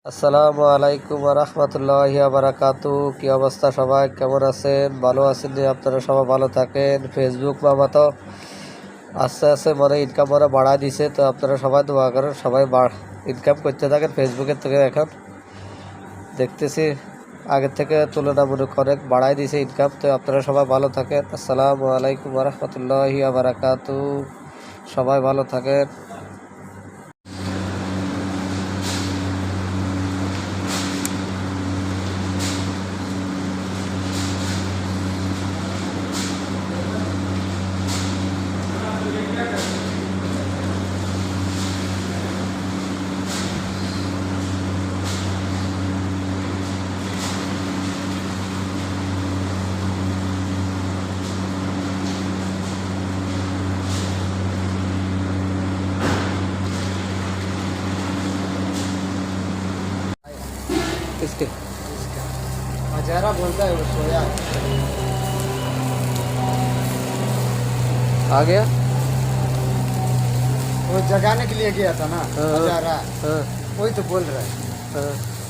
আসসালামু আলাইকুম ওয়া রাহমাতুল্লাহি ওয়া বারাকাতুহু। কি অবস্থা সবাই, কেমন আছেন? ভালো আছেন? আপনারা সবাই ভালো থাকেন। ফেসবুক বাবা তো আস্তে আস্তে মনে ইনকাম ওরা বাড়ায় দিছে, তো আপনারা সবাই দোয়া করেন, সবাই ইনকাম করতে থাকেন। ফেসবুকের থেকে এখন দেখতেছি আগের থেকে তুলনামূলক অনেক বাড়ায় দিছে ইনকাম, তো আপনারা সবাই ভালো থাকেন। আসসালামু আলাইকুম ওয়া রাহমাতুল্লাহি ওয়া বারাকাতুহু। সবাই ভালো থাকেন। इसके हजारा बोलता है वो सोया आ गया। वो जगाने के लिए गया था ना हाँ, हजारा हाँ, वही तो बोल रहा है। हाँ।